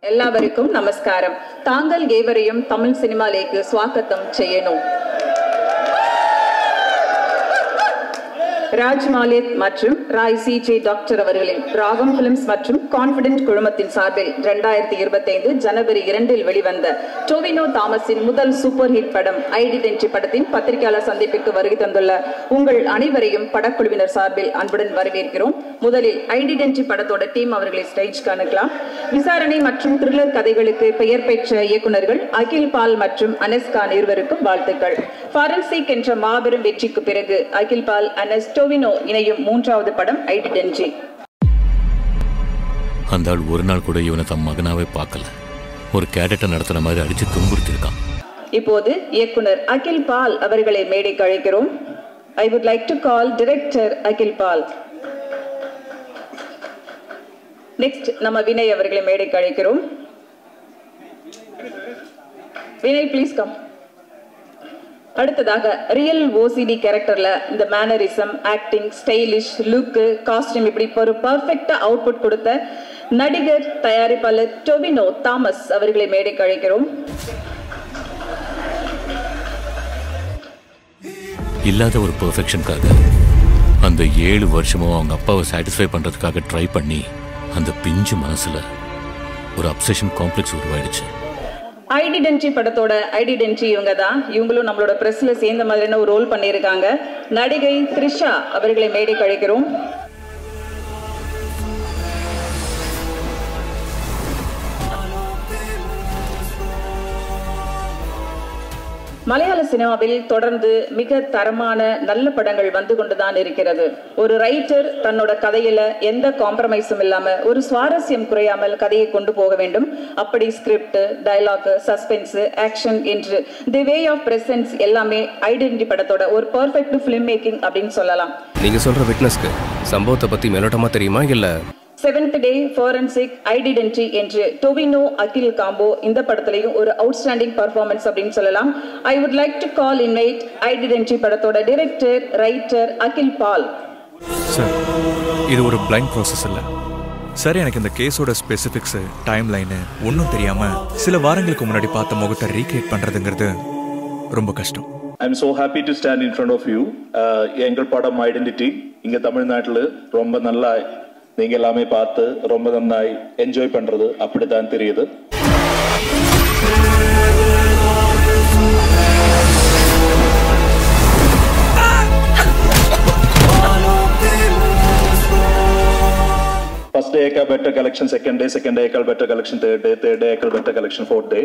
എല്ലാവർക്കും നമസ്കാരം. താങ്കൾ ഏവരെയും തമിഴ് സിനിമയിലേക്ക് സ്വാഗതം ചെയ്യുന്നു. ராஜ் மாலித் மற்றும் ராய் சி.ஜே. டாக்டர் அவர்களின் ராகம் பிலிம்ஸ் மற்றும் கான்பிடென்ட் குழுமத்தின் சார்பில் 2025 ஜனவரி 2 வெளிவந்த டோவினோ தாமஸின் முதல் சூப்பர் ஹிட் படம் ஐடென்டிட்டி படத்தின் பத்திரிகையாளர் சந்திப்பிற்கு வருகை தந்துள்ள உங்கள் அனைவரையும் படக்குழுவினர் சார்பில் அன்புடன் வரவேற்கிறோம். முதலில் ஐடென்டிட்டி படத்தோட டீம் அவர்களை ஸ்டேஜ் காணலாம். விசாரணை மற்றும் த்ரில்லர் கதைகளுக்கு பெயர் பெற்ற இயக்குநர்கள் அகில் பால் மற்றும் அனஸ் கான் இருவருக்கும் வாழ்த்துக்கள். ஃபாரன்சிக் என்ற மாபெரும் வெற்றிக்கு பிறகு அகில் பால், அனஸ், டோவினோ இணையும் மூன்றாவது படம் ஐடென்டிட்டி. அந்த ஆள் ஒரு நாள் கூட இவனை தம் மகனாவே பார்க்கல. ஒரு கேடட்டை நடத்துற மாதிரி அடிச்சு துன்புறுத்திருக்கான். இப்போது இயக்குனர் அகில் பால் அவர்களை மேடைக்கு அழைக்கிறோம். I would like to call director Akhil Paul. Next நம்ம வினய் அவர்களை மேடைக்கு அழைக்கிறோம். Vinay please come. அடுத்ததாக ரியல் ஓசிடி கேரக்டர்ல இந்த mannerism, acting, stylish look, costume இப்படி ஒரு பர்ஃபெக்டா அவுட்புட் கொடுத்த நடிகர் தயாரிப்பாளர் டோவினோ தாமஸ் அவர்களை மேடைக்கு அழைக்கிறோம். இல்லாத ஒரு பெர்ஃபெக்ஷனுக்காக அந்த 7 வருஷமும் அவங்க அப்பாவை சாட்டிஸ்ஃபை பண்றதுக்காக ட்ரை பண்ணி அந்த பிஞ்சு மனசுல ஒரு அப்சஷன் காம்ப்ளெக்ஸ் உருவாயிடுச்சு. ஐடென்டிட்டி படத்தோட ஐடென்டிட்டி இவங்க தான். இவங்களும் நம்மளோட பிரஸ்ல சேர்ந்த மாதிரியான ஒரு ரோல் பண்ணியிருக்காங்க. நடிகை த்ரிஷா அவர்களை மேடைக்கு அழைக்கிறோம். மலையாள சினிமாவில் தொடர்ந்து மிக தரமான நல்ல படங்கள் வந்து கொண்டுதான் இருக்கிறது. ஒரு ரைட்டர் தன்னோட கதையில எந்த காம்ப்ரமைஸும் இல்லாம ஒரு சுவாரஸ்யம் குறையாமல் கதையை கொண்டு போக வேண்டும். அப்படி ஸ்கிரிப்ட், டயலாக், சஸ்பென்ஸ், ஆக்ஷன் என்று தி வே ஆஃப் பிரசன்ஸ் எல்லாமே ஐடென்டிட்டி படத்தோட ஒரு பெர்ஃபெக்ட் ஃபிலிம் மேக்கிங் அப்படின்னு சொல்லலாம். நீங்க சொல்ற விட்னஸ்க்கு சம்பவத்தை பத்தி மேலோட்டமா தெரியுமா இல்ல? செவன்த் டே, ஃபாரன்சிக், ஐடென்டிட்டி என்று டோவினோ அகில் காம்போ இந்த படத்திலையும் ஒரு அவுட்ஸ்டாண்டிங் பர்ஃபார்மன்ஸ் அப்படின்னு சொல்லலாம். I would like to call invite identity படத்தோட டைரக்டர், ரைட்டர் அகில் பால். சார், இது ஒரு பிளைண்ட் ப்ராசஸ் இல்லை சார். எனக்கு இந்த கேஸோட ஸ்பெசிஃபிக்ஸ், டைம் லைனு ஒன்றும் தெரியாம சில வாரங்களுக்கு முன்னாடி பார்த்த முகத்தை ரீக்ரியேட் பண்றதுங்கிறது ரொம்ப கஷ்டம். I'm so happy to stand in front of you. எங்கள் படம் ஐடென்டிட்டி இங்க தமிழ்நாட்டில் ரொம்ப நல்லா நீங்க எல்லாமே பார்த்து ரொம்ப நன்னாய் என்ஜாய் பண்றது அப்படித்தான் தெரியுது. ஃபர்ஸ்ட் டேக்கா பெட்டர் கலெக்ஷன், செகண்ட் டேக்கால் பெட்டர் கலெக்ஷன், தேர்ட் டேக்கால் பெட்டர் கலெக்ஷன், ஃபோர்த் டே.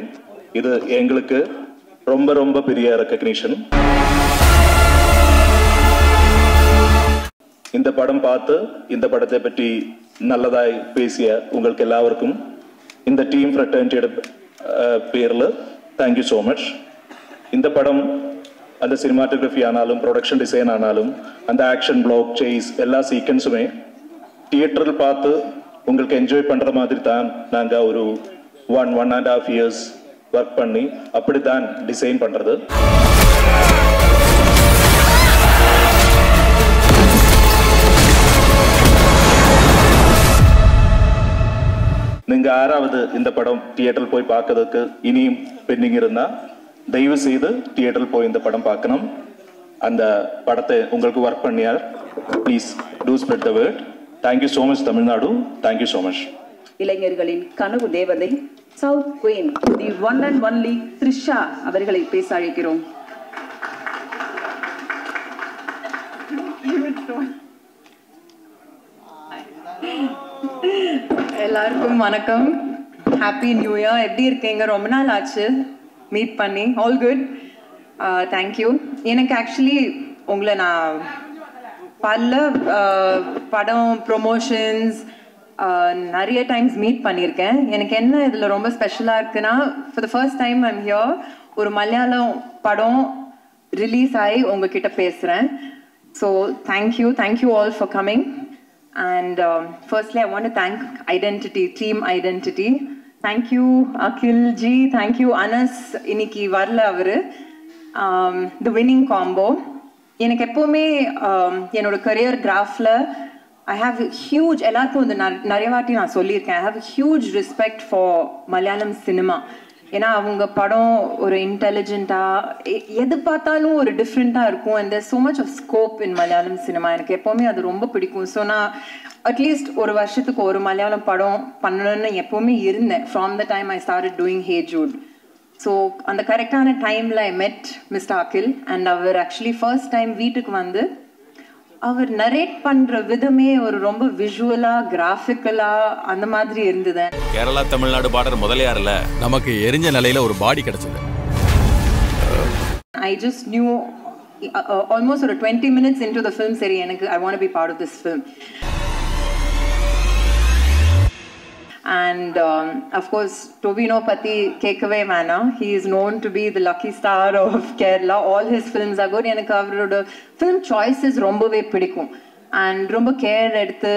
இது எங்களுக்கு ரொம்ப ரொம்ப பெரிய ரெக்கக்னிஷன். இந்த படம் பார்த்து இந்த படத்தை பற்றி நல்லதாய் பேசிய உங்களுக்கு எல்லாருக்கும் இந்த டீம் ஃப்ரெட்டர்னிட்டியோட பேரில் தேங்க்யூ ஸோ மச். இந்த படம் அந்த சினிமாட்டோகிராஃபி ஆனாலும், ப்ரொடக்ஷன் டிசைன் ஆனாலும், அந்த ஆக்ஷன் பிளாக், சேஸ் எல்லா சீக்வன்ஸுமே தியேட்டரில் பார்த்து உங்களுக்கு என்ஜாய் பண்ணுற மாதிரி தான் நாங்கள் ஒரு 1.5 years ஒர்க் பண்ணி அப்படி தான் டிசைன் பண்ணுறது. நீங்க யாராவது இந்த படம் தியேட்டரில் போய் பார்க்கறதுக்கு இனியும் பெண்டிங் இருந்தா தயவு செய்து தியேட்டரில் போய் இந்த படம் பார்க்கணும். அந்த படத்தை உங்களுக்கு ஒர்க் பண்ணியார் please to spread the word. Thank you so much Tamil Nadu. Thank you so much. இளைஞர்களின் கனவு தேவதை, south queen, the one and only Trisha அவர்களை பேச அழைக்கிறோம். எல்லாருக்கும் வணக்கம். Happy new year. எப்படி இருக்கீங்க? ரொம்ப நாள் ஆச்சு மீட் பண்ணி. All good, thank you. எனக்கு ஆக்சுவலி உங்களை நான் பல படம் ப்ரொமோஷன்ஸ் நிறைய டைம்ஸ் மீட் பண்ணியிருக்கேன். எனக்கு என்ன இதில் ரொம்ப ஸ்பெஷலாக இருக்குன்னா, for the first time I'm here ஒரு மலையாளம் படம் ரிலீஸ் ஆகி உங்ககிட்ட பேசுகிறேன். So thank you all for coming. And firstly, I want to thank Identity, Team Identity. Thank you, Akhil ji. Thank you, Anas. Iniki varla avaru. The winning combo. எனக்கு எப்போவுமே என்னோட career கிராஃபில் I have a huge, எல்லாருக்கும் வந்து நிறைய வாட்டி நான் சொல்லியிருக்கேன், I have a huge respect for Malayalam cinema. ஏன்னா அவங்க படம் ஒரு இன்டெலிஜென்ட்டாக எது பார்த்தாலும் ஒரு டிஃப்ரெண்ட்டாக இருக்கும். And there's so much of scope in Malayalam cinema. எனக்கு எப்போவுமே அது ரொம்ப பிடிக்கும். ஸோ நான் அட்லீஸ்ட் ஒரு வருஷத்துக்கு ஒரு மலையாளம் படம் பண்ணணும்னு எப்போவுமே இருந்தேன். From the time I started doing Hey Jude. So அந்த கரெக்டான டைமில் I met mister Akhil. And அவர் ஆக்சுவலி ஃபர்ஸ்ட் டைம் வீட்டுக்கு வந்து அவர் நரேட் பண்ற விதமே ஒரு ரொம்ப விஷுவலா கிராஃபிக்கலா அந்த மாதிரி இருந்தது. கேரளா தமிழ்நாடு பார்டர் முதலையாறுல நமக்கு எரிஞ்ச நிலையில ஒரு பாடி கிடைச்சது. I just knew almost 20 minutes into the film சரி எனக்கு I want to be part of this film. And of course Tovino Patti kekave vana, he is known to be the lucky star of Kerala. All his films are good. எனக்கு அவரோட film choices ரொம்பவே பிடிக்கும். And ரொம்ப care எடுத்து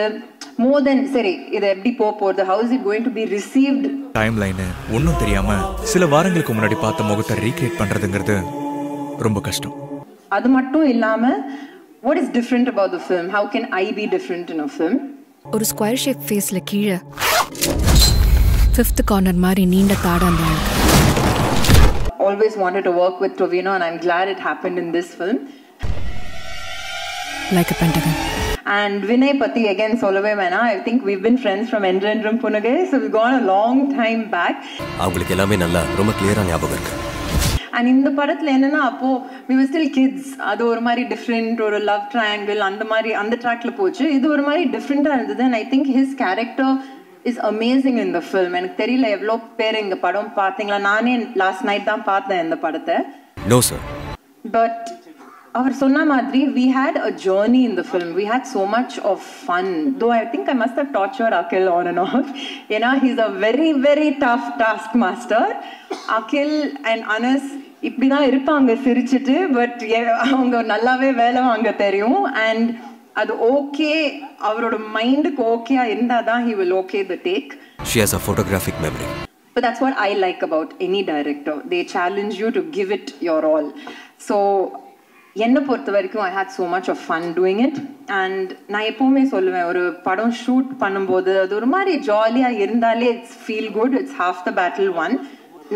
more than சரி இது எப்படி போகுது, how is it going to be received, time line ஒன்றும் தெரியாம சில வாரங்களுக்கு முன்னாடி பார்த்த முகத்தை ரீக்ரியேட் பண்றதுங்கிறது ரொம்ப கஷ்டம். அது மட்டும் இல்லாம what is different about the film, how can I be different in a film. ஒரு ஸ்கொயர் ஷேப் ஃபேஸ்ல கீழே 5th கார்னர் மாதிரி நீண்ட தாட அந்த always wanted to work with Tovino and I'm glad it happened in this film. Like a pentagon. And Vinay Patti again சொல்லவே வேணாம். I think we've been friends from Endrendram Punagai, so we've gone a long time back. அவங்களுக்கு எல்லாமே நல்லா ரொம்ப கிளியரா ஞாபகம் இருக்கு. And இந்த படத்துல என்னன்னா அப்போ we were still kids. அது ஒரு மாதிரி டிஃப்ரெண்ட், ஒரு லவ் ட்ரையாங்கிள் அந்த மாதிரி அந்த ட்ராக்ல போச்சு. இது ஒரு மாதிரி டிஃப்ரெண்டா இருந்தது. And I think his character is amazing in the film. எனக்கு தெரியல எவ்வளோ பேர் இந்த படம் பார்த்தீங்களா. நானே லாஸ்ட் நைட் தான் பார்த்தேன் இந்த படத்தை. No sir. பட் அவர் சொன்ன மாதிரி we had a journey in the film. We had so much of fun. Though I think I must have tortured Akhil on and off. ஏன்னா he's a very very tough task master. Akhil and Anas இப்படிதான் இருப்பாங்க சிரிச்சிட்டு, but அவங்க நல்லாவே வேலை வாங்க தெரியும். And அது ஓகே, அவரோட மைண்டுக்கு ஓகேயா இருந்தாதான் he will okay the take. She has a photographic memory. But that's what I like about any director. They challenge you to give it your all. So என்னை பொறுத்த வரைக்கும் I had so much of fun doing it. And நான் எப்பவுமே சொல்லுவேன், ஒரு படம் shoot பண்ணும்போது அது ஒரு மாதிரி ஜாலியா இருந்தாலே it's feel good, it's half the battle won.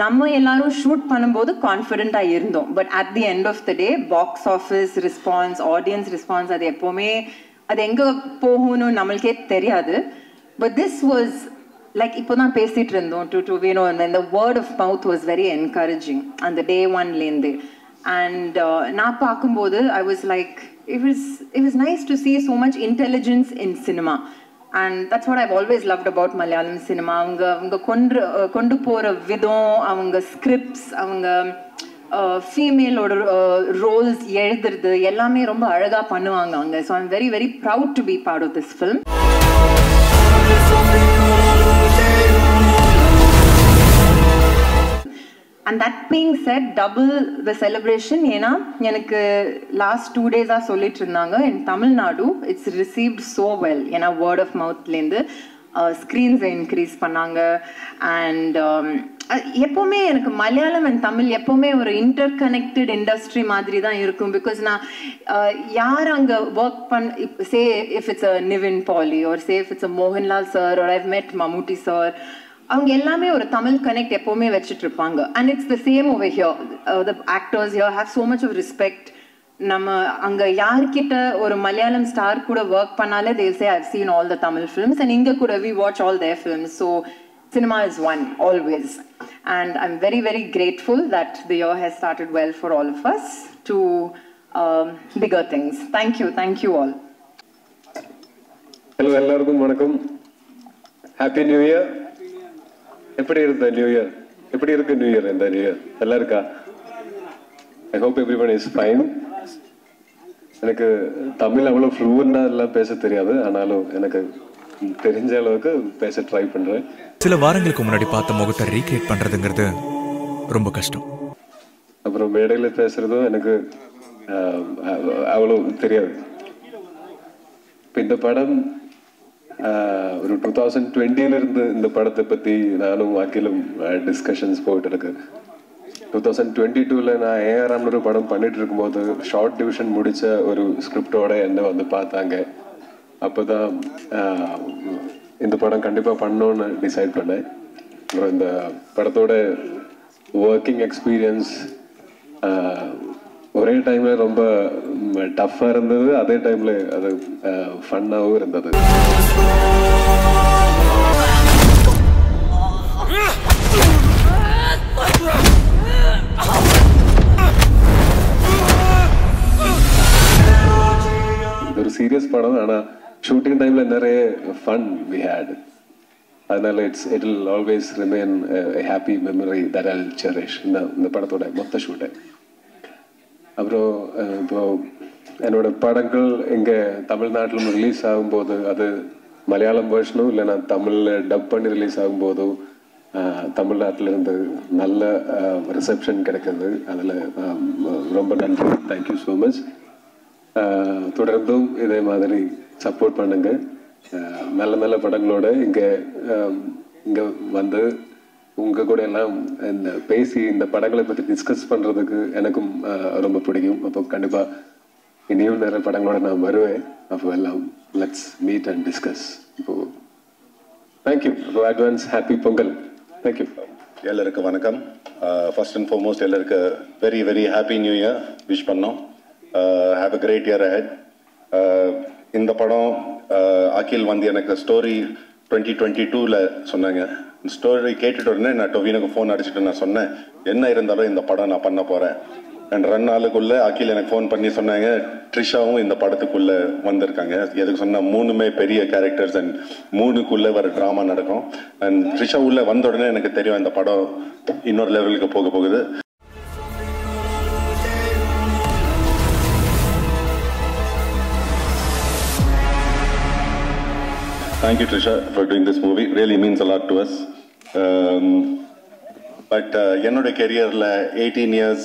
நம்ம எல்லாரும் ஷூட் பண்ணும்போது கான்ஃபிடென்ட்டா இருந்தோம். But at the end of the day box office response, audience response, அது எப்போவுமே அது எங்கே போகணும்னு நம்மளுக்கே தெரியாது. பட் திஸ் வாஸ் லைக் இப்போ தான் பேசிட்டு இருந்தோம் டு வேணும், இந்த word of mouth was very encouraging அந்த டே ஒன்லேருந்து. அண்ட் நான் பார்க்கும்போது I was like it was nice to see so much intelligence in cinema. And that's what I've always loved about Malayalam cinema. அவங்க கொண்டு போகிற விதம், அவங்க ஸ்கிரிப்ட்ஸ், அவங்க ஃபீமேலோட ரோல்ஸ் எழுதுறது எல்லாமே ரொம்ப அழகாக பண்ணுவாங்க அவங்க. So I'm very very proud to be part of this film. And that being said, double the celebration. ஏன்னா எனக்கு லாஸ்ட் 2 days சொல்லிட்டு இருந்தாங்க in Tamil Nadu it's received so well. ஏன்னா word of mouthலேருந்து ஸ்க்ரீன்ஸை இன்க்ரீஸ் பண்ணாங்க. அண்ட் எப்போவுமே எனக்கு Malayalam and Tamil எப்போவுமே ஒரு இன்டர் கனெக்டட் இண்டஸ்ட்ரி மாதிரி தான் இருக்கும். பிகாஸ் நான் யார் அங்கே work say if it's a Nivin Pauly or say if it's a Mohanlal sir or I've met Mammootty sir, அவங்க எல்லாமே ஒரு தமிழ் கனெக்ட் எப்போவுமே வச்சுட்டு இருப்பாங்க. And it's the same over here. The actors here have so much of respect. நம்ம அங்கே யார்கிட்ட ஒரு மலையாளம் ஸ்டார் கூட ஒர்க் பண்ணாலே they say I've seen all the Tamil films, and இங்கே கூட we watch all their films. So cinema is one always, and I'm very very grateful that the year has started well for all of us to bigger things. Thank you all. Hello எல்லாருக்கும் வணக்கம். Happy New Year. எப்படி இருக்கு new year? எப்படி இருக்கு new year? இந்த new year நல்லா இருக்கா? I hope everyone is fine. எனக்கு தமிழ் அவ்வளோ ஃப்ளூவெண்டாக எல்லாம் பேச தெரியாது, ஆனாலும் எனக்கு தெரிஞ்ச அளவுக்கு பேச ட்ரை பண்ணுறேன். சில வாரங்களுக்கு முன்னாடி பார்த்த முகத்தை ரீக்ரியேட் பண்ணுறதுங்கிறது ரொம்ப கஷ்டம். அப்புறம் மேடையில் பேசுகிறதும் எனக்கு அவ்வளோ தெரியாது. இப்போ இந்த படம் ஒரு 2020 இந்த படத்தை பற்றி நானும் அகிலும் டிஸ்கஷன்ஸ் போயிட்டு இருக்கு. 2022 நான் ஏஆர்எம்ல ஒரு படம் பண்ணிட்டு இருக்கும்போது ஷார்ட் டிவிஷன் முடிச்ச ஒரு ஸ்கிரிப்டோட என்ன வந்து பார்த்தாங்க. அப்போ தான் இந்த படம் கண்டிப்பாக பண்ணணும்னு டிசைட் பண்ணேன். அப்புறம் இந்த படத்தோட ஒர்க்கிங் எக்ஸ்பீரியன்ஸ் ஒரே டைமில் ரொம்ப டஃப்பாக இருந்தது, அதே டைமில் அது ஃபன்னாகவும் இருந்தது. இது ஒரு சீரியஸ் படம், ஆனால் ஷூட்டிங் டைமில் நிறைய ஃபன் வி ஹேட். அதனால it will always remain happy memory that Jal cherish இந்த படத்தோட மொத்த ஷூட்டை. அப்புறம் இப்போ என்னோட படங்கள் இங்கே தமிழ்நாட்டில் ரிலீஸ் ஆகும்போது அது மலையாளம் வேர்ஷனும் இல்லைன்னா தமிழில் டப் பண்ணி ரிலீஸ் ஆகும்போதும் தமிழ்நாட்டில் இருந்து நல்ல ரிசப்ஷன் கிடைக்கிது. அதில் ரொம்ப நன்றி, தேங்க்யூ ஸோ மச். தொடர்ந்தும் இதே மாதிரி சப்போர்ட் பண்ணுங்க. நல்ல நல்ல படங்களோட இங்கே வந்து உங்கள் கூட எல்லாம் இந்த பேசி இந்த படங்களை பற்றி டிஸ்கஸ் பண்ணுறதுக்கு எனக்கும் ரொம்ப பிடிக்கும். அப்போ கண்டிப்பாக இனியும் நிறைய படங்களோட நான் வருவேன். அப்போ எல்லாம் லெட்ஸ் மீட் அண்ட் டிஸ்கஸ். இப்போது தேங்க்யூ. அப்போ அட்வான்ஸ் ஹாப்பி பொங்கல். தேங்க்யூ. எல்லாருக்கும் வணக்கம். ஃபர்ஸ்ட் அண்ட் ஃபார்மோஸ்ட் எல்லாருக்கு very very happy new year wish பண்ணோம். Have a great year ahead. இந்த படம் அகில் வந்து எனக்கு ஸ்டோரி 2022 சொன்னாங்க. ஸ்டோரி கேட்டுட்டு உடனே நான் டொவினுக்கு ஃபோன் அடிச்சுட்டு நான் சொன்னேன், என்ன இருந்தாலும் இந்த படம் நான் பண்ண போகிறேன். அண்ட் 2 நாளுக்குள்ளே அகில் எனக்கு ஃபோன் பண்ணி சொன்னாங்க, ட்ரிஷாவும் இந்த படத்துக்குள்ளே வந்திருக்காங்க. எதுக்கு சொன்னால் 3மே பெரிய கேரக்டர்ஸ் அண்ட் 3க்குள்ளே வர ட்ராமா நடக்கும். அண்ட் ட்ரிஷா உள்ளே வந்த உடனே எனக்கு தெரியும் இந்த படம் இன்னொரு லெவலுக்கு போக போகுது. Thank you, Trisha, for doing this movie. Really means a lot to us. But என்னோட கெரியரில் 18 years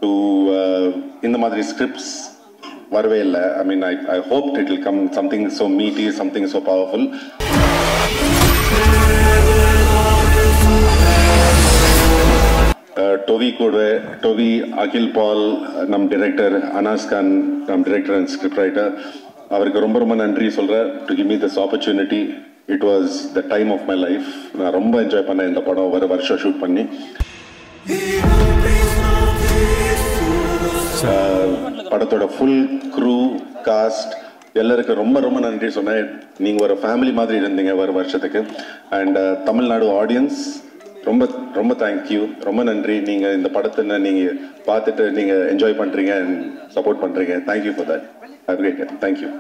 to இந்த மாதிரி ஸ்கிரிப்ட்ஸ் வரவே இல்லை. I mean, I hoped it will come something so meaty, something so powerful. Tovi, Akhil Paul, நம் director Anas Khan, நம் director and script writer, அவருக்கு ரொம்ப ரொம்ப நன்றி சொல்கிறேன். To give me this opportunity. It was the time of my life. நான் ரொம்ப enjoy பண்ணேன் இந்த படம் ஒரு வருஷம் ஷூட் பண்ணி. படத்தோட ஃபுல் க்ரூ காஸ்ட் எல்லாருக்கும் ரொம்ப ரொம்ப நன்றி சொன்னேன். நீங்கள் ஒரு ஃபேமிலி மாதிரி இருந்தீங்க ஒரு வருஷத்துக்கு. அண்ட் தமிழ்நாடு ஆடியன்ஸ் ரொம்ப ரொம்ப தேங்க்யூ, ரொம்ப நன்றி. நீங்கள் இந்த படத்தை நீங்கள் பார்த்துட்டு நீங்கள் என்ஜாய் பண்ணுறீங்க அண்ட் சப்போர்ட் பண்ணுறீங்க. Thank you for that. Have a great day. Thank you.